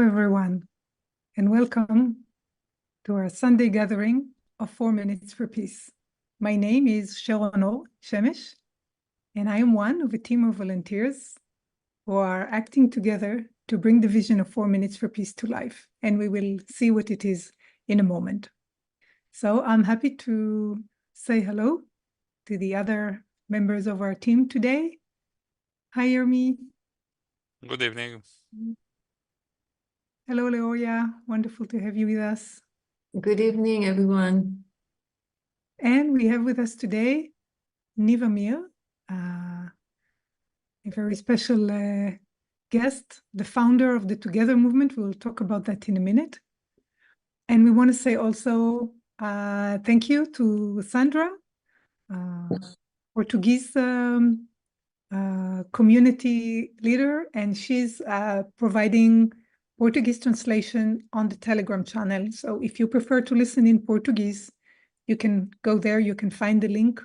everyone, and welcome to our Sunday gathering of 4 Minutes for Peace. My name is Sharon Shemesh, and I am one of a team of volunteers who are acting together to bring the vision of 4 Minutes for Peace to life, and we will see what it is in a moment. So I'm happy to say hello to the other members of our team today. Hi, Yermi. Good evening. Hello, Leoria. Wonderful to have you with us. Good evening, everyone. And we have with us today Niv Amir, a very special guest, the founder of the Together movement. We'll talk about that in a minute. And we want to say also thank you to Sandra, Portuguese community leader, and she's providing Portuguese translation on the Telegram channel. So if you prefer to listen in Portuguese, you can go there. You can find the link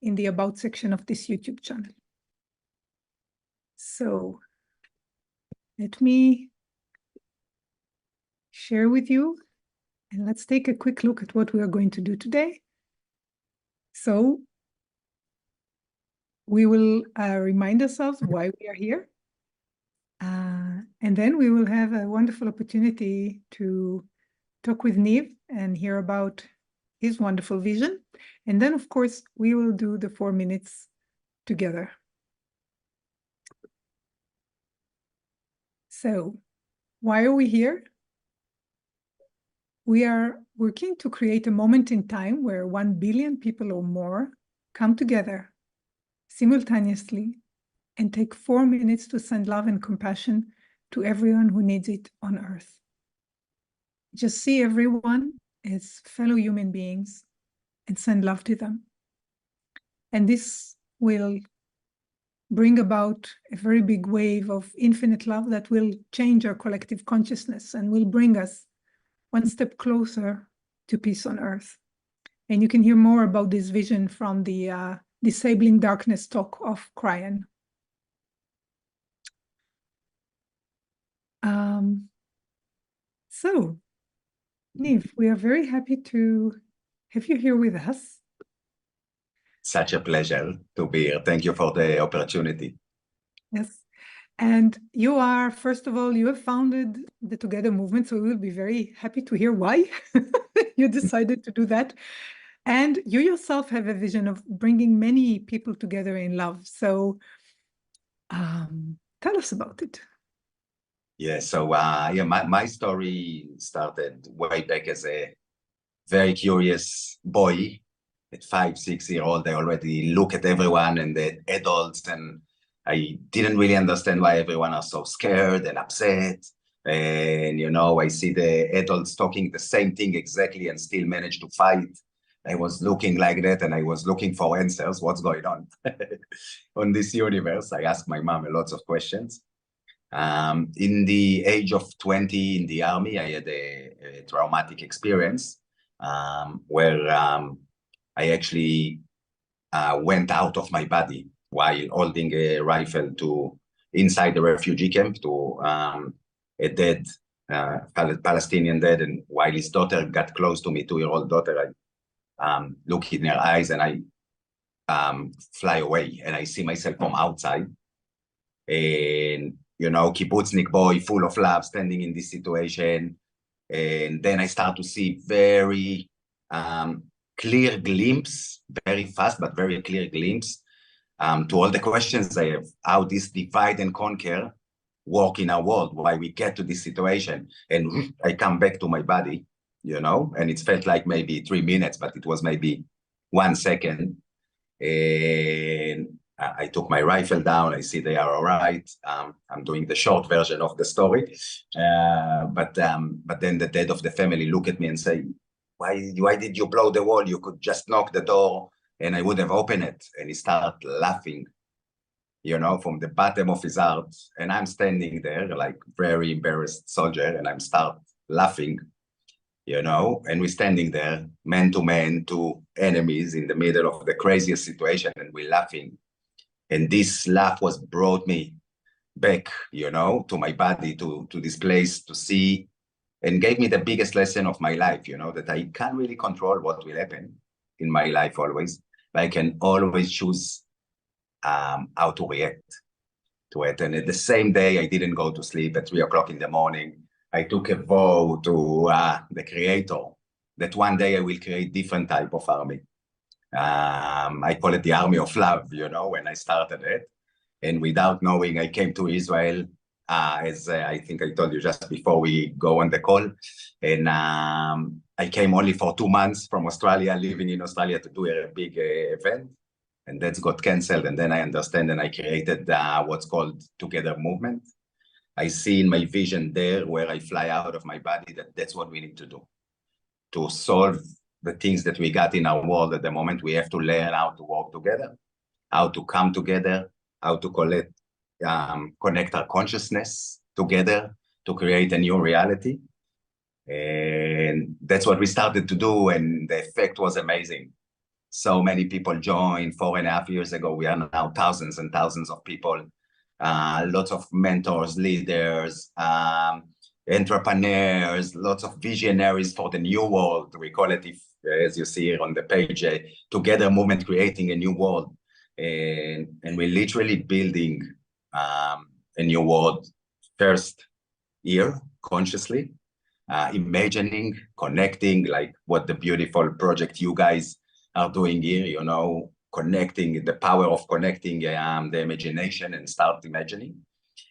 in the About section of this YouTube channel. So let me share with you, and let's take a quick look at what we are going to do today. So we will remind ourselves why we are here. And then we will have a wonderful opportunity to talk with Niv and hear about his wonderful vision. And then, of course, we will do the 4 minutes together. So why are we here? We are working to create a moment in time where 1 billion people or more come together simultaneously and take 4 minutes to send love and compassion to everyone who needs it on earth. Just see everyone as fellow human beings and send love to them. And this will bring about a very big wave of infinite love that will change our collective consciousness and will bring us one step closer to peace on earth. And you can hear more about this vision from the Disabling Darkness talk of Cryan. So, Niv, we are very happy to have you here with us. Such a pleasure to be here. Thank you for the opportunity. Yes. And you are, first of all, you have founded the Together movement, so we will be very happy to hear why you decided to do that. And you yourself have a vision of bringing many people together in love. So tell us about it. Yeah, so my story started way back as a very curious boy. At 5, 6-year-old, I already look at everyone and the adults, and I didn't really understand why everyone are so scared and upset. And, you know, I see the adults talking the same thing exactly and still manage to fight. I was looking like that and I was looking for answers. What's going on on this universe? I asked my mom lots of questions. In the age of 20 in the army, I had a traumatic experience where I actually went out of my body while holding a rifle to inside the refugee camp to a dead Palestinian dead, and while his daughter got close to me, 2-year-old daughter, I look in her eyes and I fly away, and I see myself from outside, and you know, kibbutznik boy, full of love, standing in this situation. And then I start to see very clear glimpse, very fast, but very clear glimpse to all the questions I have, how this divide and conquer work in our world, why we get to this situation. And I come back to my body, you know, and it felt like maybe 3 minutes, but it was maybe 1 second. And I took my rifle down. I see they are all right. I'm doing the short version of the story. But then the dad of the family look at me and say, why did you blow the wall? You could just knock the door and I would have opened it. And he started laughing, you know, from the bottom of his heart. And I'm standing there like very embarrassed soldier, and I'm start laughing, you know, and we're standing there man to man, two enemies in the middle of the craziest situation, and we're laughing. And this laugh was brought me back, to my body, to this place to see, and gave me the biggest lesson of my life, that I can't really control what will happen in my life always, but I can always choose how to react to it. And at the same day, I didn't go to sleep at 3 o'clock in the morning. I took a vow to the creator that one day I will create different type of army. I call it the army of love, when I started it. And without knowing, I came to Israel, as I think I told you just before we go on the call. And I came only for 2 months from Australia, living in Australia to do a big event. And that got canceled. And then I understand and I created what's called Together Movement. I see in my vision there where I fly out of my body that's what we need to do. To solve the things that we got in our world at the moment, we have to learn how to work together, how to come together, how to connect our consciousness together to create a new reality. And that's what we started to do, and the effect was amazing. So many people joined 4.5 years ago. We are now thousands and thousands of people, lots of mentors, leaders, entrepreneurs, lots of visionaries for the new world. We call it, as you see here on the page, Together Movement, creating a new world. And we're literally building a new world first here, consciously, imagining, connecting, like what the beautiful project you guys are doing here, connecting, the power of connecting the imagination and start imagining.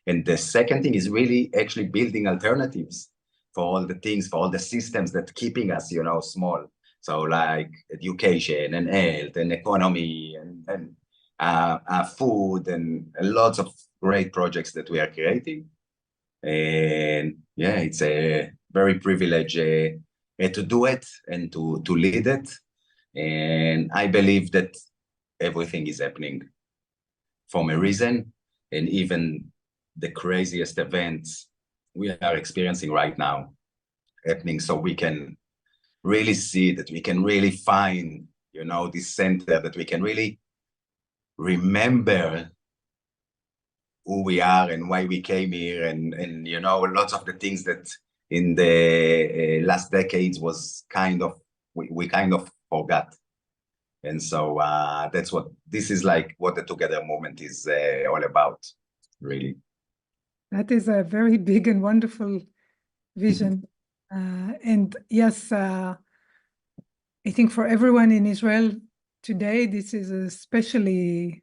And the second thing is really actually building alternatives for all the things, for all the systems that keeping us, small. So like education and health and economy and food and lots of great projects that we are creating. And yeah, it's a very privilege to do it and to lead it. And I believe that everything is happening for a reason, and even the craziest events we are experiencing right now happening so we can really see that we can really find, this center, that we can really remember who we are and why we came here, and lots of the things that in the last decades was we kind of forgot. And so this is like what the Together Movement is all about, really. That is a very big and wonderful vision. And yes, I think for everyone in Israel today, this is a especially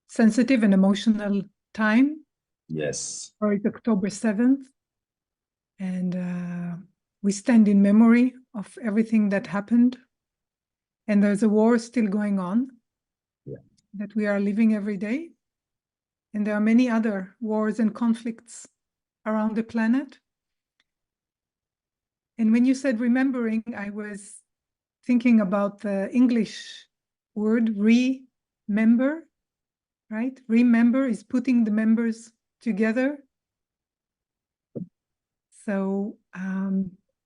sensitive and emotional time. Yes. For it's October 7th. And we stand in memory of everything that happened. And there's a war still going on that we are living every day. And there are many other wars and conflicts around the planet. And when you said remembering, I was thinking about the English word remember, right? Remember is putting the members together. So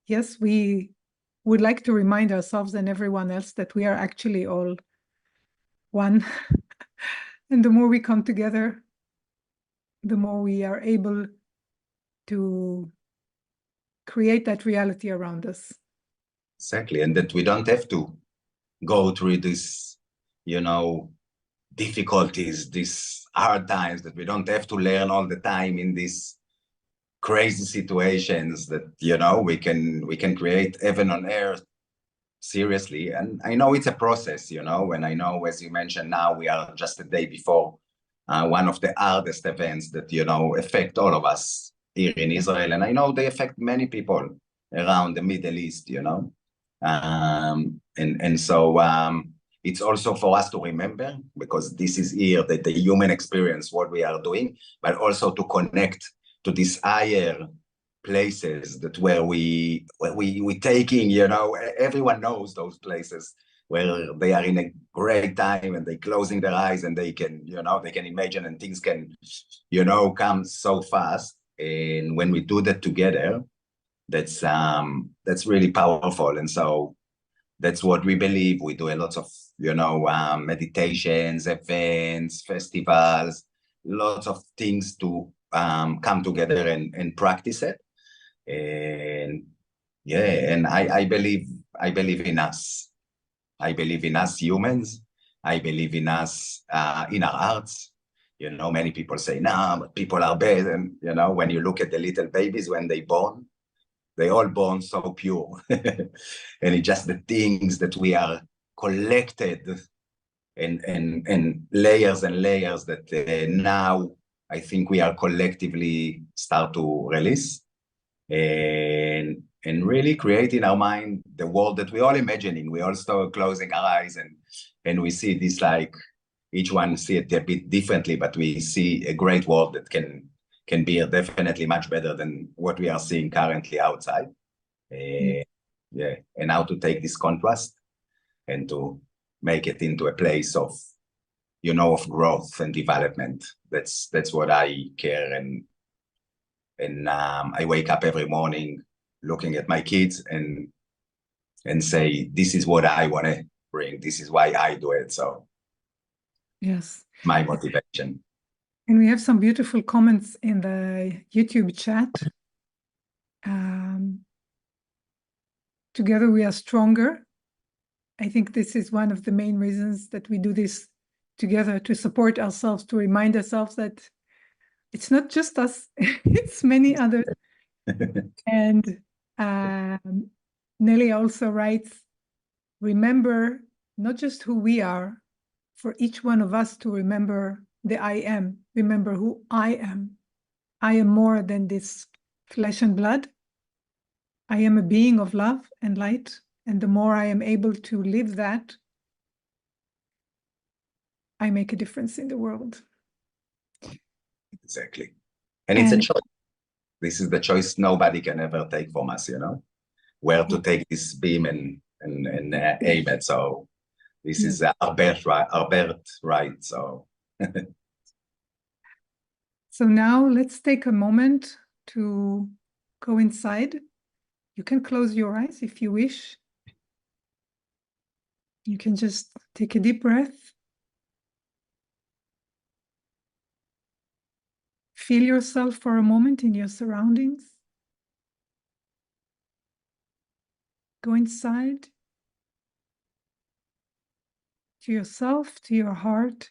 yes, we would like to remind ourselves and everyone else that we are actually all one. And the more we come together, the more we are able to create that reality around us. Exactly. And that we don't have to go through this, difficulties, these hard times, that we don't have to learn all the time in these crazy situations, that, we can create heaven on earth. Seriously. And I know it's a process, and I know, as you mentioned, now we are just a day before one of the hardest events that, affect all of us here in Israel. And I know they affect many people around the Middle East, and so it's also for us to remember, because this is here, the human experience, what we are doing, but also to connect to these higher places that where we taking, everyone knows those places where they are in a great time and they closing their eyes and they can, they can imagine, and things can, come so fast. And when we do that together, that's really powerful. And so that's what we believe. We do a lot of, meditations, events, festivals, lots of things to come together and practice it. And yeah, and I believe in us. I believe in us humans. I believe in us in our hearts. You know, many people say, "No, but people are bad." And you know, when you look at the little babies when they born, they all born so pure, and it's just the things that we are collected and layers and layers that now I think we are collectively start to release and really create in our mind the world that we all imagining. We all start closing our eyes and we see this, like each one see it a bit differently, but we see a great world that can be definitely much better than what we are seeing currently outside. Yeah, and how to take this contrast and to make it into a place of, you know, of growth and development. That's what I care. And I wake up every morning looking at my kids and say, this is what I want to bring. This is why I do it. So Yes. my motivation. And we have some beautiful comments in the YouTube chat. Together we are stronger. I think this is one of the main reasons that we do this together, to support ourselves, to remind ourselves that it's not just us, it's many others. And Nelly also writes, remember not just who we are, for each one of us to remember the I am, remember who I am. I am more than this flesh and blood. I am a being of love and light. And the more I am able to live that, I make a difference in the world. Exactly. And it's a choice. This is the choice nobody can ever take from us, you know, where to take this beam and aim it. So this is our birthright. So so now let's take a moment to go inside. You can close your eyes if you wish. You can just take a deep breath. Feel yourself for a moment in your surroundings. Go inside to yourself, to your heart,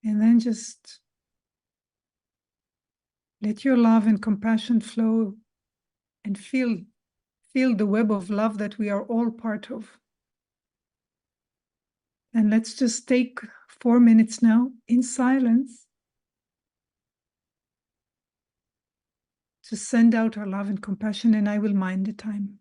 and then just let your love and compassion flow and feel the web of love that we are all part of. And let's just take 4 minutes now in silence to send out our love and compassion, and I will mind the time.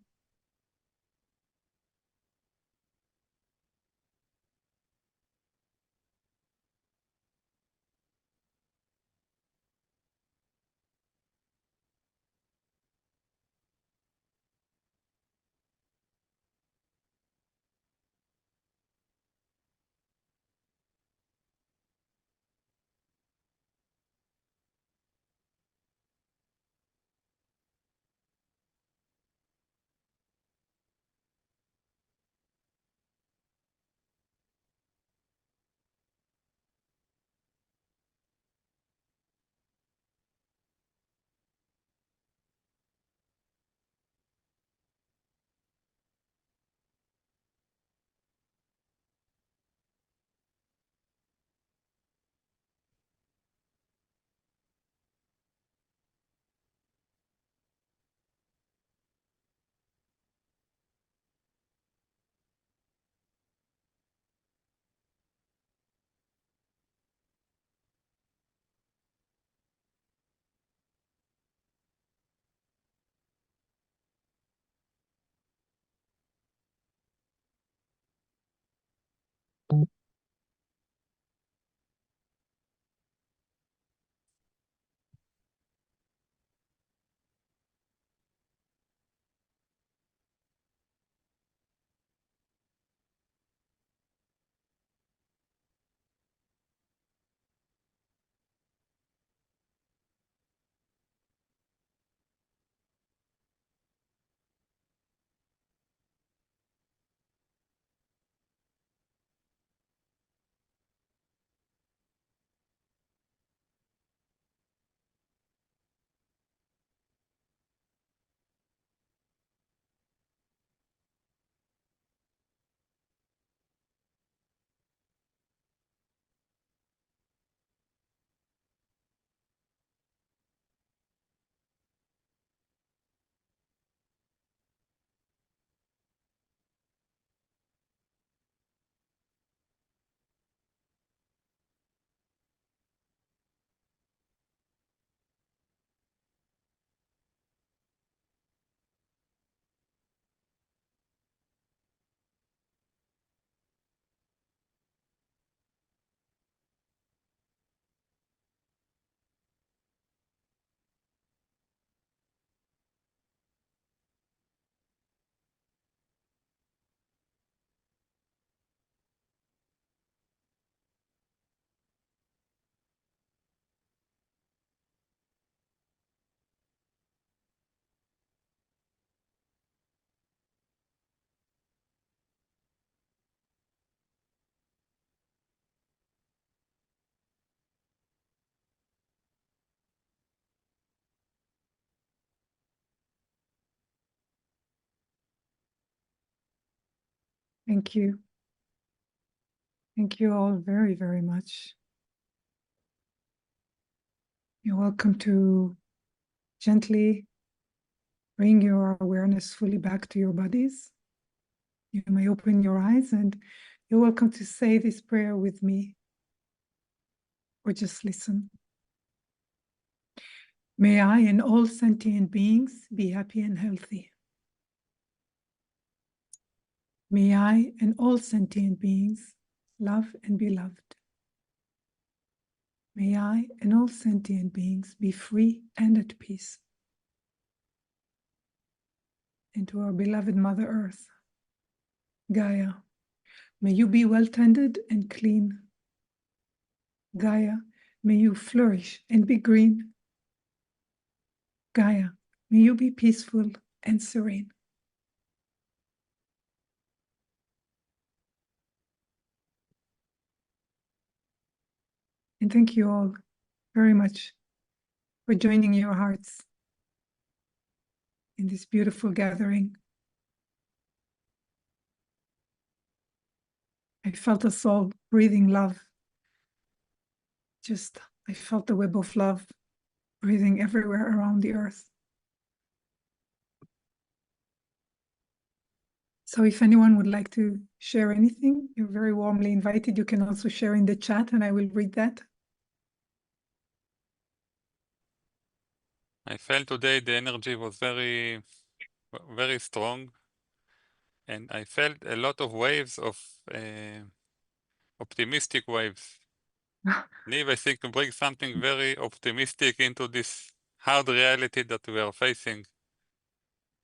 Thank you. Thank you all very, very much. You're welcome to gently bring your awareness fully back to your bodies. You may open your eyes and you're welcome to say this prayer with me or just listen. May I and all sentient beings be happy and healthy. May I and all sentient beings love and be loved. May I and all sentient beings be free and at peace. And to our beloved Mother Earth, Gaia, may you be well tended and clean. Gaia, may you flourish and be green. Gaia, may you be peaceful and serene. And thank you all very much for joining your hearts in this beautiful gathering. I felt us all breathing love. I felt the web of love breathing everywhere around the earth. So if anyone would like to share anything, you're very warmly invited. You can also share in the chat and I will read that. I felt today the energy was very, very strong, and I felt a lot of waves of optimistic waves. Niv, I think, to bring something very optimistic into this hard reality that we are facing.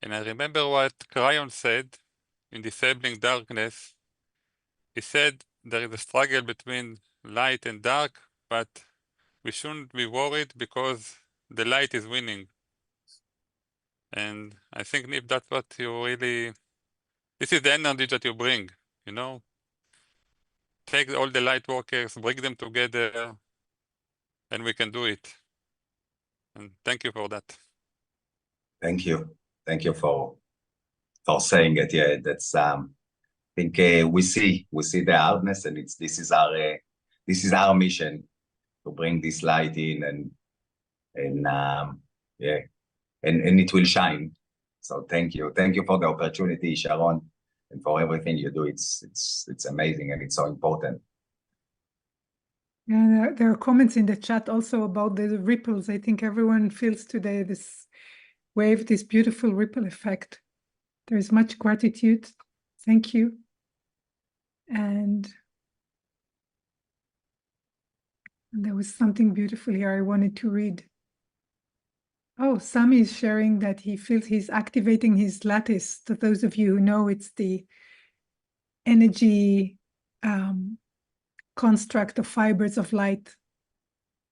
And I remember what Cryon said in Disabling Darkness. He said there is a struggle between light and dark, but we shouldn't be worried because the light is winning. And I think, Niv, that's what you really, this is the energy that you bring, you know? Take all the light workers, bring them together, and we can do it. And thank you for that. Thank you. Thank you for saying it. Yeah, that's I think we see the hardness, and this is our mission to bring this light in, and yeah, and it will shine. So thank you for the opportunity, Sharon, and for everything you do. It's amazing and it's so important. Yeah, there are comments in the chat also about the ripples. I think everyone feels today this wave, this beautiful ripple effect. There is much gratitude. Thank you. And there was something beautiful here I wanted to read. Oh, Sami is sharing that he feels he's activating his lattice. To those of you who know, it's the energy construct of fibers of light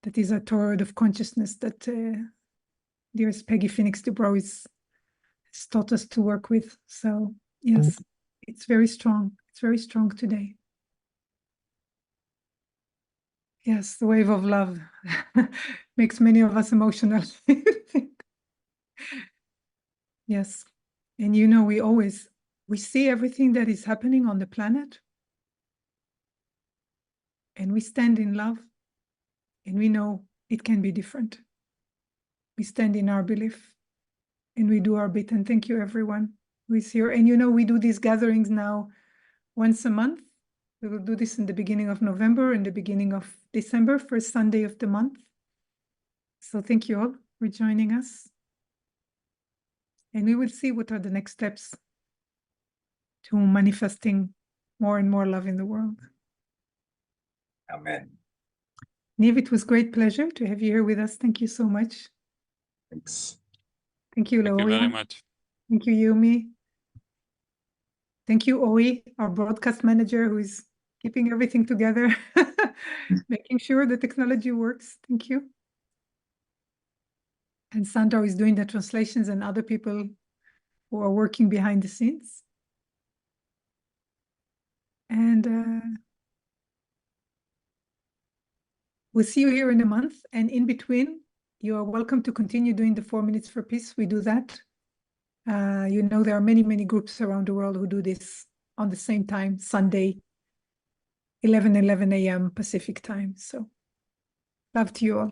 that is a toroid of consciousness that dearest Peggy Phoenix DeBro has taught us to work with. So yes, it's very strong. It's very strong today. Yes, the wave of love makes many of us emotional. Yes, and you know, we see everything that is happening on the planet, and we stand in love, and we know it can be different. We stand in our belief, and we do our bit, and thank you everyone who is here. And you know, we do these gatherings now once a month. We will do this in the beginning of November and the beginning of December, first Sunday of the month. So thank you all for joining us. And we will see what are the next steps to manifesting more and more love in the world. Amen. Niv, it was great pleasure to have you here with us. Thank you so much. Thanks. Thank you, Thank you Laoya. very much. Thank you, Yumi. Thank you, Oi, our broadcast manager, who is keeping everything together, making sure the technology works. Thank you. And Sandra is doing the translations and other people who are working behind the scenes. And we'll see you here in a month. And in between, you are welcome to continue doing the 4 Minutes for Peace. We do that. You know, there are many, many groups around the world who do this on the same time, Sunday, 11 a.m. Pacific time. So love to you all.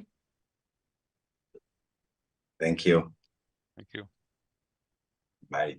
Thank you. Thank you. Bye.